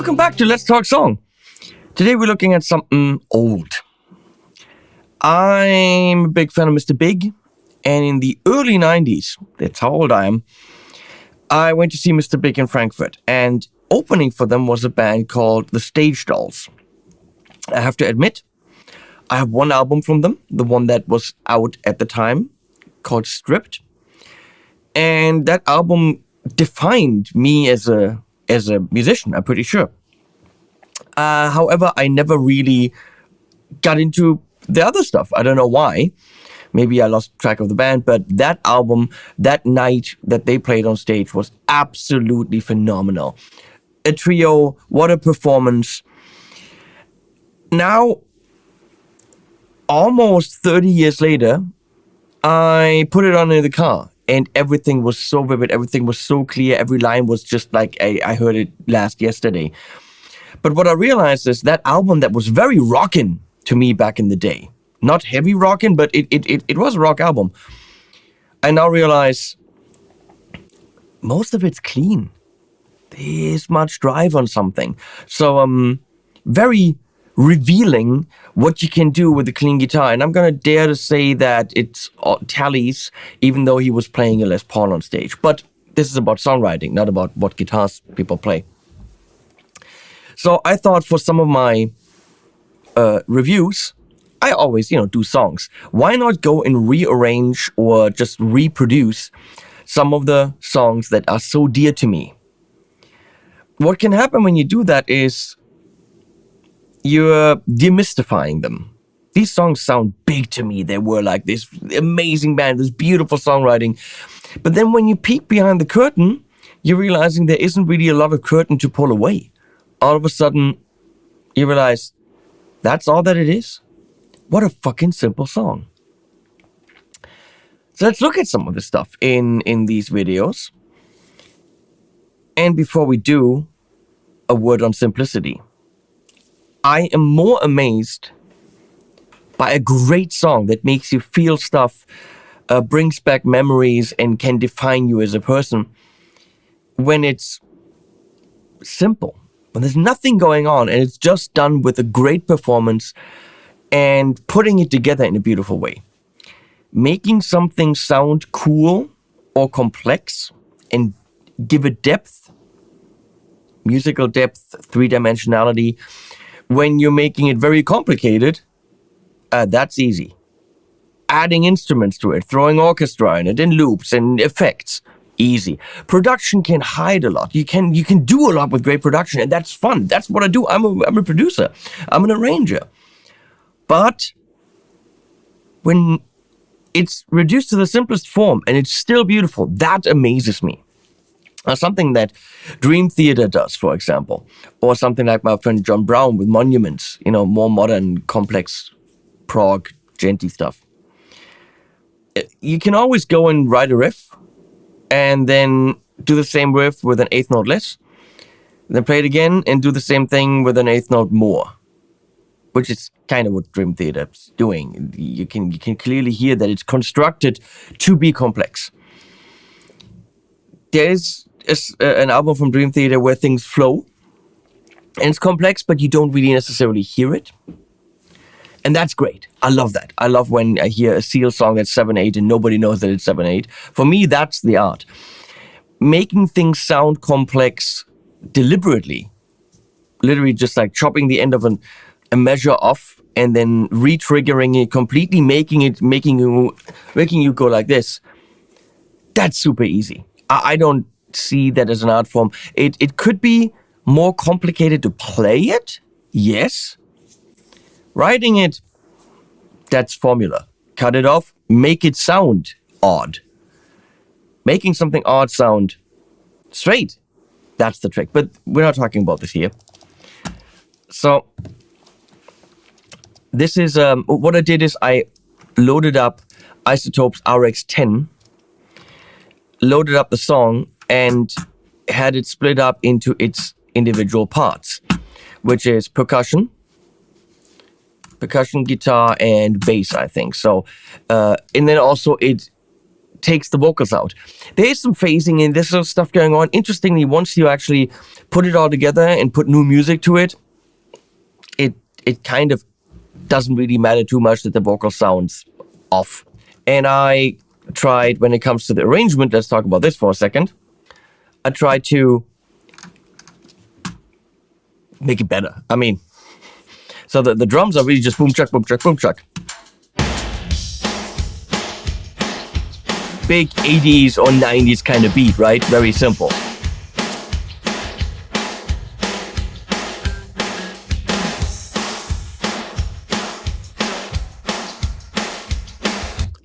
Welcome back to Let's Talk Song. Today we're looking at something old. I'm a big fan of Mr. Big, and in the early 90s, that's how old I am, I went to see Mr. Big in Frankfurt, and opening for them was a band called the Stage Dolls. I have to admit, I have one album from them, the one that was out at the time, called Stripped. And that album defined me as a musician, I'm pretty sure. However, I never really got into the other stuff. I don't know why. Maybe I lost track of the band, but that album, that night that they played on stage was absolutely phenomenal. A trio, what a performance. Now, almost 30 years later, I put it on in the car. And everything was so vivid, everything was so clear, every line was just like I heard it yesterday. But what I realized is that album that was very rockin' to me back in the day, not heavy rockin', but it was a rock album. I now realize most of it's clean. There's much drive on something. So very revealing what you can do with a clean guitar. And I'm going to dare to say that it tallies, even though he was playing a Les Paul on stage. But this is about songwriting, not about what guitars people play. So I thought for some of my reviews, I always, do songs. Why not go and rearrange or just reproduce some of the songs that are so dear to me? What can happen when you do that is you're demystifying them. These songs sound big to me. They were like this amazing band, this beautiful songwriting. But then when you peek behind the curtain, you're realizing there isn't really a lot of curtain to pull away. All of a sudden, you realize that's all that it is. What a fucking simple song. So let's look at some of the stuff in these videos. And before we do, a word on simplicity. I am more amazed by a great song that makes you feel stuff, brings back memories, and can define you as a person when it's simple, when there's nothing going on and it's just done with a great performance and putting it together in a beautiful way. Making something sound cool or complex and give it depth, musical depth, three-dimensionality. When you're making it very complicated, that's easy. Adding instruments to it, throwing orchestra in it, and loops and effects, easy. Production can hide a lot. You can do a lot with great production, and that's fun. That's what I do. I'm a producer. I'm an arranger. But when it's reduced to the simplest form and it's still beautiful, that amazes me. Something that Dream Theater does, for example, or something like my friend John Brown with Monuments, more modern, complex, prog, genty stuff. You can always go and write a riff and then do the same riff with an eighth note less, then play it again and do the same thing with an eighth note more, which is kind of what Dream Theater is doing. You can clearly hear that it's constructed to be complex. There's an album from Dream Theater where things flow and it's complex, but you don't really necessarily hear it. And that's great. I love that. I love when I hear a Seal song that's 7/8 and nobody knows that it's 7/8. For me, that's the art. Making things sound complex deliberately, literally just like chopping the end of a measure off and then re-triggering it completely, making you go like this. That's super easy. I don't see that as an art form. It could be more complicated to play it, yes. Writing it, that's formula. Cut it off, make it sound odd. Making something odd sound straight, that's the trick. But we're not talking about this here. So this is, what I did is I loaded up Isotope's RX-10, loaded up the song, and had it split up into its individual parts, which is percussion, guitar, and bass, I think. So, and then also it takes the vocals out. There is some phasing and there's some stuff going on. Interestingly, once you actually put it all together and put new music to it, it kind of doesn't really matter too much that the vocal sounds off. And I tried, when it comes to the arrangement, let's talk about this for a second. I tried to make it better. I mean, so the drums are really just boom chuck, boom chuck, boom chuck. Big 80s or 90s kind of beat, right? Very simple.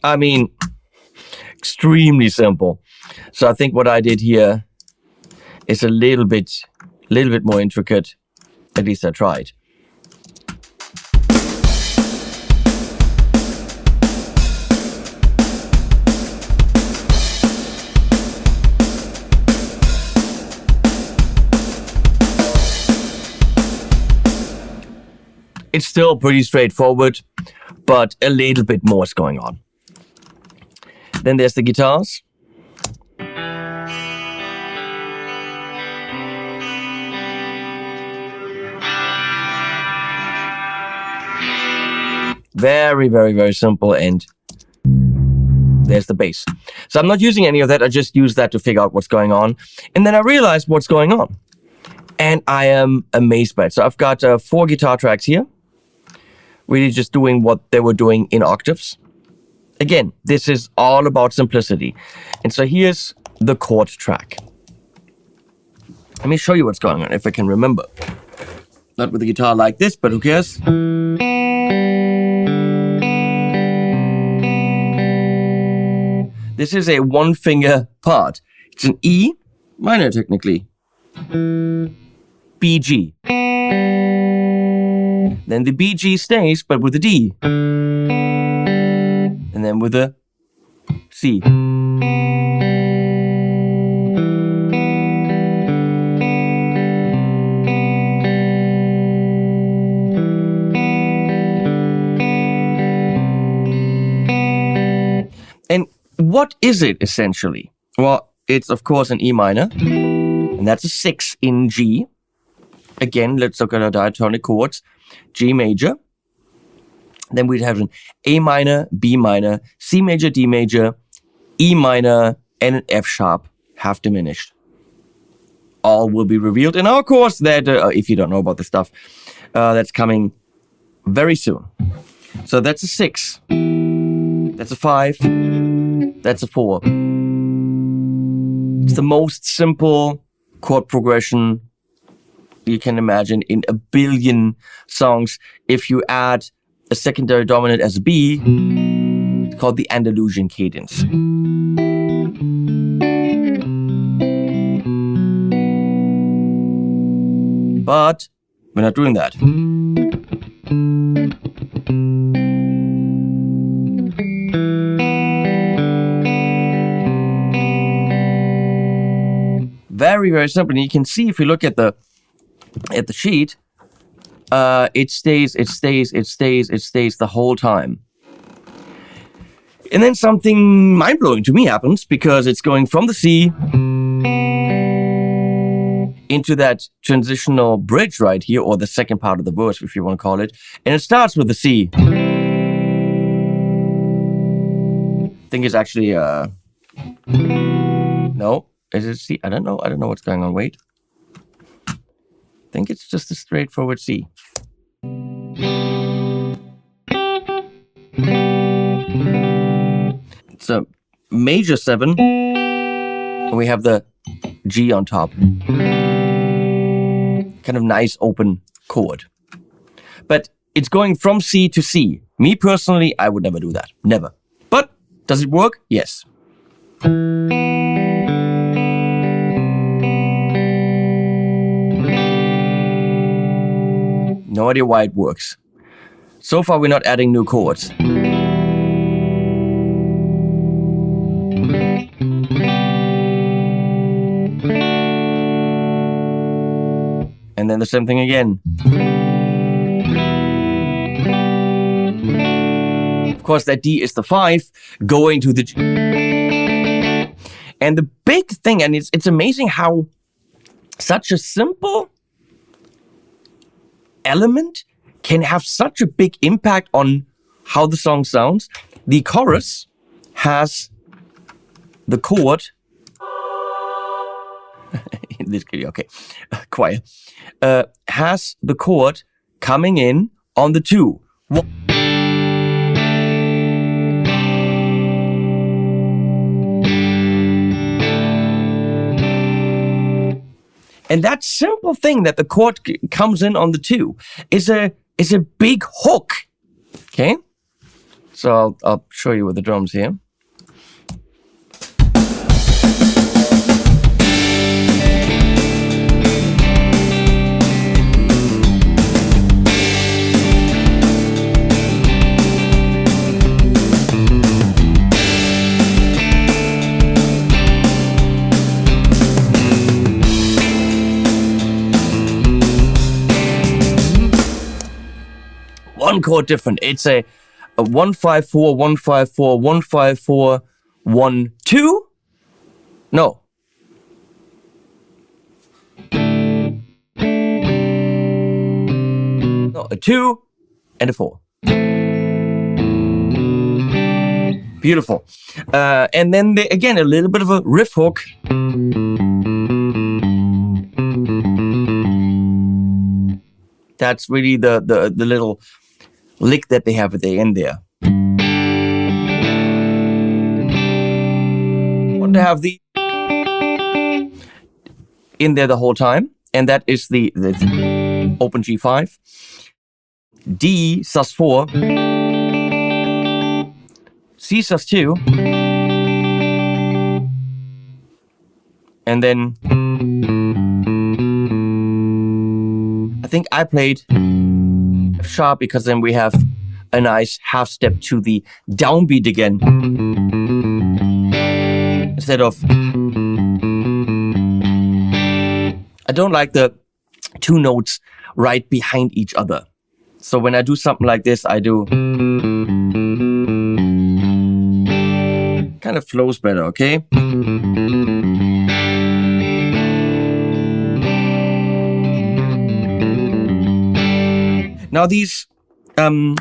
I mean, extremely simple. So I think what I did here is a little bit more intricate. At least I tried. It's still pretty straightforward, but a little bit more is going on. Then there's the guitars. Very, very, very simple. And there's the bass. So I'm not using any of that. I just use that to figure out what's going on. And then I realized what's going on. And I am amazed by it. So I've got 4 guitar tracks here. Really just doing what they were doing in octaves. Again, this is all about simplicity. And so here's the chord track. Let me show you what's going on, if I can remember. Not with the guitar like this, but who cares? This is a 1-finger part. It's an E minor, technically. B, G. Then the B, G stays, but with the D. And then with the C. And what is it essentially? Well, it's of course an E minor, and that's a 6 in G. Again, let's look at our diatonic chords. G major. Then we'd have an A minor, B minor, C major, D major, E minor, and an F sharp, half diminished. All will be revealed in our course that, if you don't know about this stuff, that's coming very soon. So that's a 6. That's a 5. That's a 4. It's the most simple chord progression you can imagine in a billion songs. If you add a secondary dominant as a B, it's called the Andalusian cadence. But we're not doing that. Very, very simple. And you can see if you look at the sheet, it stays the whole time. And then something mind-blowing to me happens, because it's going from the C into that transitional bridge right here, or the second part of the verse, if you want to call it. And it starts with the C. I think it's actually, no, is it C? I don't know what's going on. Wait. I think it's just a straightforward C. It's a major 7, and we have the G on top. Kind of nice open chord. But it's going from C to C. Me personally, I would never do that. Never. But does it work? Yes. No idea why it works. So far, we're not adding new chords. And then the same thing again. Of course, that D is the 5, going to the G. And the big thing, and it's amazing how such a simple element can have such a big impact on how the song sounds. The chorus has the chord in this video, okay, choir, has the chord coming in on the 2. And that simple thing that the chord comes in on the 2 is a big hook. Okay, so I'll show you with the drums here. One chord different. It's a 1-5-4, 1-5-4, 1-5-4, 1-2. No. No, a 2 and a 4. Beautiful. And then again, a little bit of a riff hook. That's really the little lick that they have at the end there. Want to have the in there the whole time, and that is the open G5, D sus4, C sus2, and then I think I played F sharp because then we have a nice half step to the downbeat again. Instead of, I don't like the 2 notes right behind each other. So when I do something like this, I do kind of flows better, okay? Now these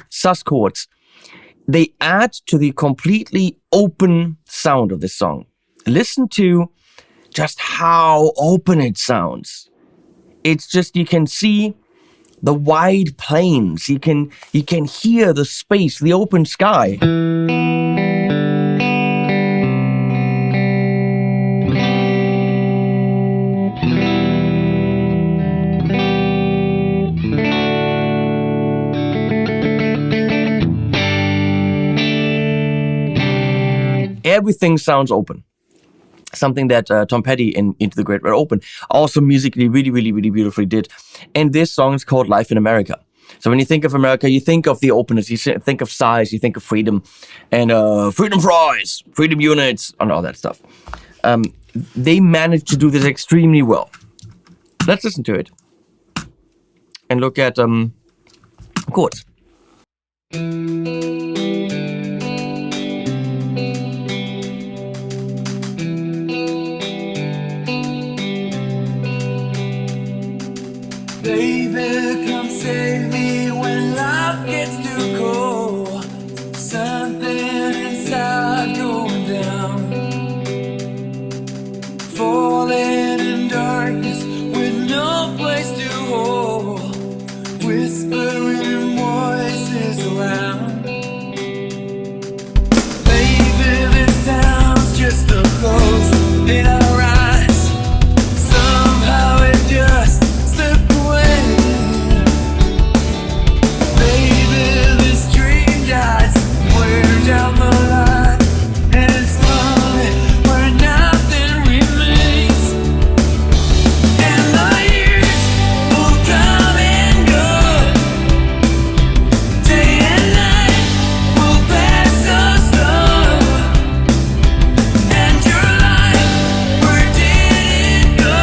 sus chords, they add to the completely open sound of this song. Listen to just how open it sounds. It's just, you can see the wide plains. You can hear the space, the open sky. Everything sounds open. Something that Tom Petty in Into the Great Wide Open also musically really beautifully did. And this song is called Life in America. So when you think of America, you think of the openness, you think of size, you think of freedom, and freedom fries, freedom units, and all that stuff. They managed to do this extremely well. Let's listen to it and look at chords. Baby, come save me when life gets too cold. Something inside going down. Falling in darkness with no place to hold. Whispering voices around. Baby, this town's just a ghost in our eyes. Somehow it just slipped away. Baby, this dream dies somewhere down the line. And it's lonely where nothing remains. And the years will come and go. Day and night will pass so slow. And your life, where did it go?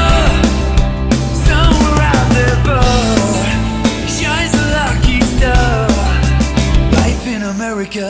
Somewhere out there above shines a lucky star. Life in America.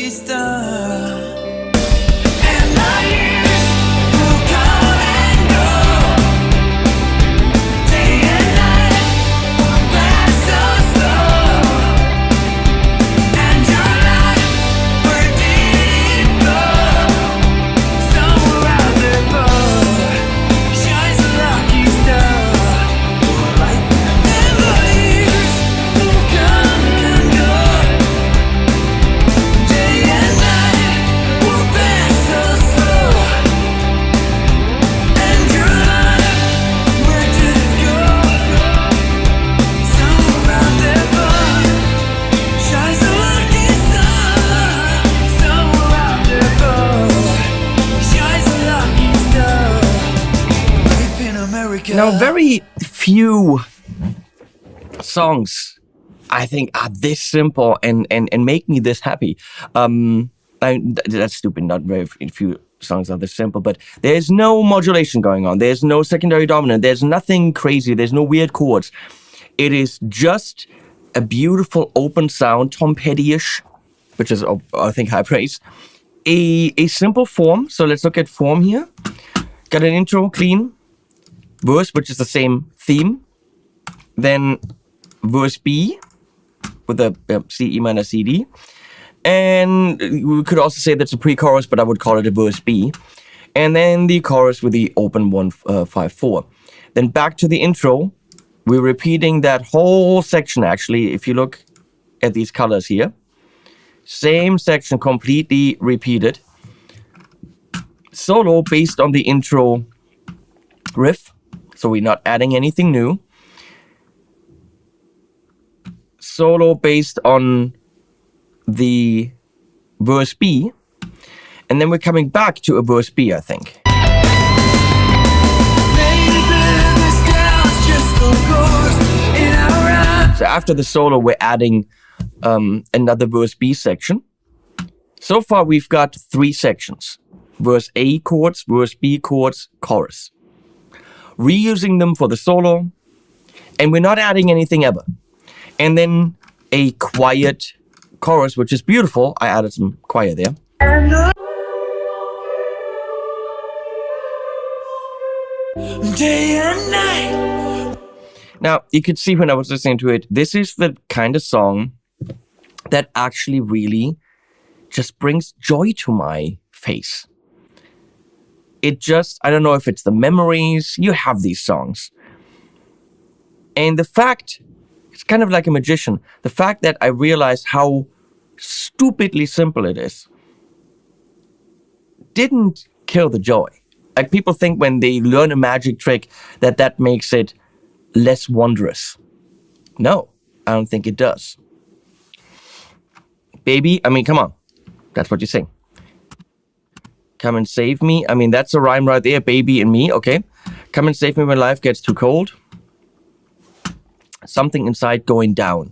lucky star. And my years will come and go. Day and night will pass so slow. And your life, where did it go? Somewhere out there below shines a lucky star. And my years will come and go. Day and night will pass so slow. And your life, where did it go? Somewhere out there below shines a lucky star. Somewhere out there below shines a lucky star. Life in America. Now, very few songs I think are this simple and make me this happy. That's stupid. Not very few songs are this simple, but there's no modulation going on. There's no secondary dominant. There's nothing crazy. There's no weird chords. It is just a beautiful open sound, Tom Petty-ish, which is, I think, high praise. A simple form. So let's look at form here. Got an intro, clean. Verse, which is the same theme. Then verse B with the C, E minor, C, D. And we could also say that's a pre-chorus, but I would call it a verse B. And then the chorus with the open 1-5-4. Then back to the intro. We're repeating that whole section, actually, if you look at these colors here. Same section, completely repeated. Solo based on the intro riff. So we're not adding anything new. Solo based on the verse B. And then we're coming back to a verse B, I think. So after the solo, we're adding another verse B section. So far, we've got 3 sections. Verse A chords, verse B chords, chorus. Reusing them for the solo. And we're not adding anything ever. And then a quiet chorus, which is beautiful. I added some choir there. Day and night. Now, you could see when I was listening to it, this is the kind of song that actually really just brings joy to my face. It just, I don't know if it's the memories, you have these songs. And the fact, it's kind of like a magician, the fact that I realized how stupidly simple it is, didn't kill the joy. Like people think when they learn a magic trick that makes it less wondrous. No, I don't think it does. Baby, I mean, come on. That's what you sing. Come and save me. I mean, that's a rhyme right there. Baby and me, okay. Come and save me when life gets too cold. Something inside going down.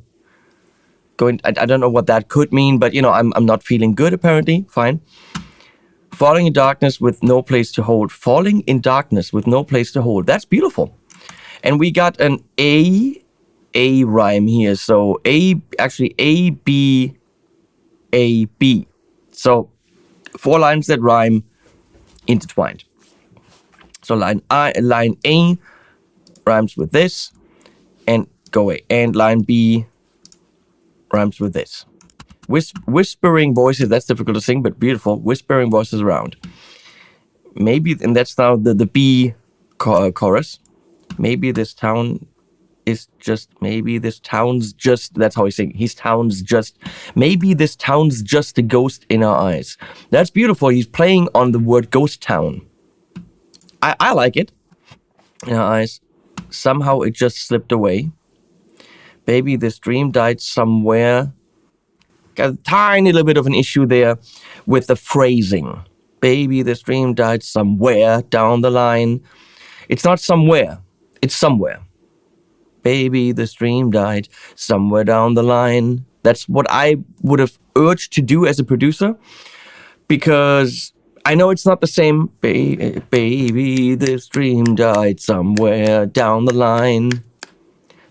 I don't know what that could mean, but you know, I'm not feeling good apparently. Fine. Falling in darkness with no place to hold. Falling in darkness with no place to hold. That's beautiful. And we got an A rhyme here. So actually A, B, A, B. So 4 lines that rhyme intertwined. So line A rhymes with this and go away. And line B rhymes with this. Whispering voices, that's difficult to sing, but beautiful. Whispering voices around. Maybe, and that's now the B chorus. Maybe this town is just, maybe this town's just, that's how he's saying, maybe this town's just a ghost in our eyes. That's beautiful. He's playing on the word ghost town. I like it. In our eyes. Somehow it just slipped away. Baby, this dream died somewhere. Got a tiny little bit of an issue there with the phrasing. Baby, this dream died somewhere down the line. It's not somewhere. It's somewhere. Baby, this dream died somewhere down the line. That's what I would have urged to do as a producer, because I know it's not the same. Baby, this dream died somewhere down the line.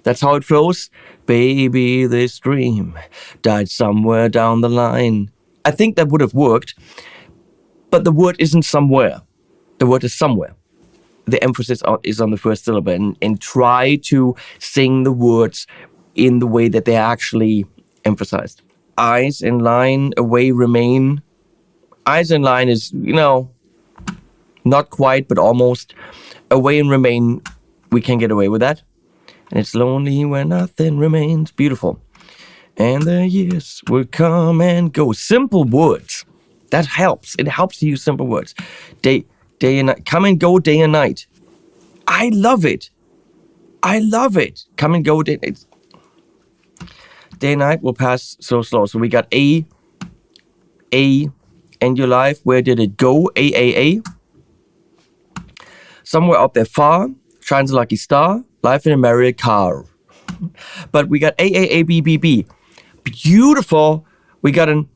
That's how it flows. Baby, this dream died somewhere down the line. I think that would have worked, but the word isn't somewhere. The word is somewhere. The emphasis is on the first syllable, and try to sing the words in the way that they're actually emphasized. Eyes in line, away remain. Eyes in line is, not quite, but almost. Away and remain, we can get away with that. And it's lonely when nothing remains. Beautiful. And the years will come and go. Simple words. That helps. It helps to use simple words. Day and night. Come and go day and night. I love it. Come and go day and night. Day and night will pass so slow. So we got A, end your life. Where did it go? A. Somewhere up there far, shines a lucky star. Life in a merry car. But we got A, B, B, B. Beautiful. We got an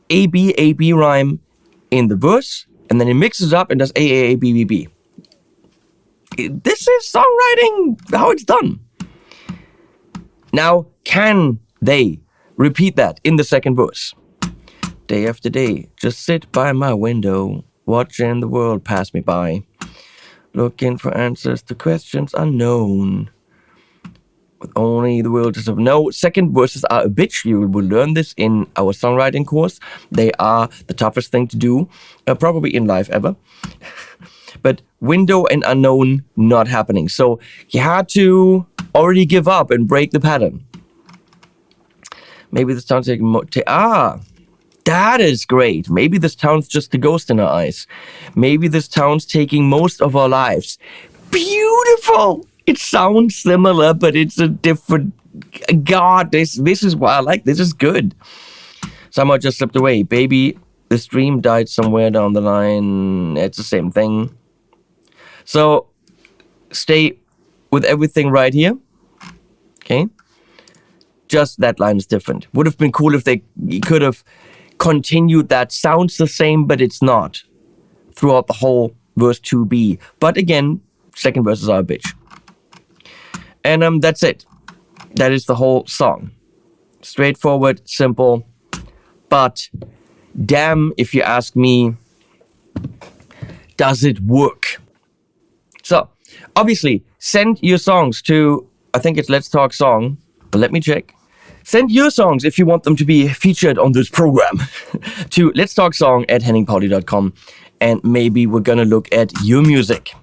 A, B rhyme in the verse, and then it mixes up and does A, B, B, B. This is songwriting, how it's done. Now, can they repeat that in the second verse? Day after day, just sit by my window, watching the world pass me by, looking for answers to questions unknown. With only the will to know. Second verses are a bitch. You will learn this in our songwriting course. They are the toughest thing to do, probably in life ever. But window and unknown not happening. So you had to already give up and break the pattern. Maybe this town's taking that is great. Maybe this town's just a ghost in our eyes. Maybe this town's taking most of our lives. Beautiful. It sounds similar, but it's a different. God, this is what I like. This is good. Somehow just slipped away. Baby, this dream died somewhere down the line. It's the same thing. So stay with everything right here. Okay. Just that line is different. Would have been cool if they could have continued that. Sounds the same, but it's not throughout the whole verse 2b. But again, second verses are a bitch. And that's it. That is the whole song. Straightforward, simple, but damn, if you ask me, does it work? So, obviously, send your songs to, I think it's Let's Talk Song, but let me check. Send your songs if you want them to be featured on this program to letstalksong@henningpauli.com, and maybe we're gonna look at your music.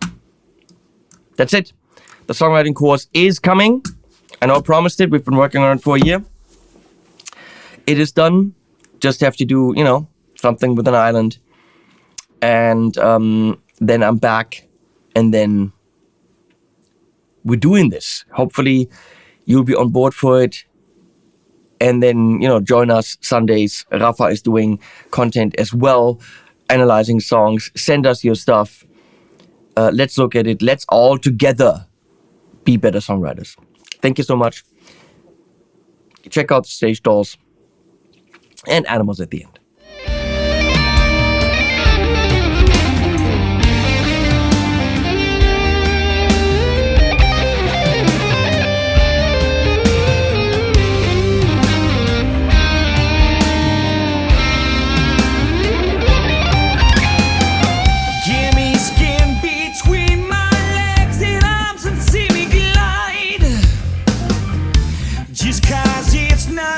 That's it. The songwriting course is coming. I know I promised it. We've been working on it for a year. It is done. Just have to do, something with an island. And then I'm back. And then we're doing this. Hopefully you'll be on board for it. And then, join us Sundays. Rafa is doing content as well, analyzing songs. Send us your stuff. Let's look at it. Let's all together be better songwriters. Thank you so much. Check out the stage dolls and animals at the end.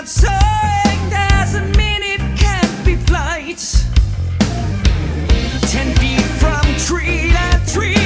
Soaring doesn't mean it can't be flight. 10 feet from tree to tree.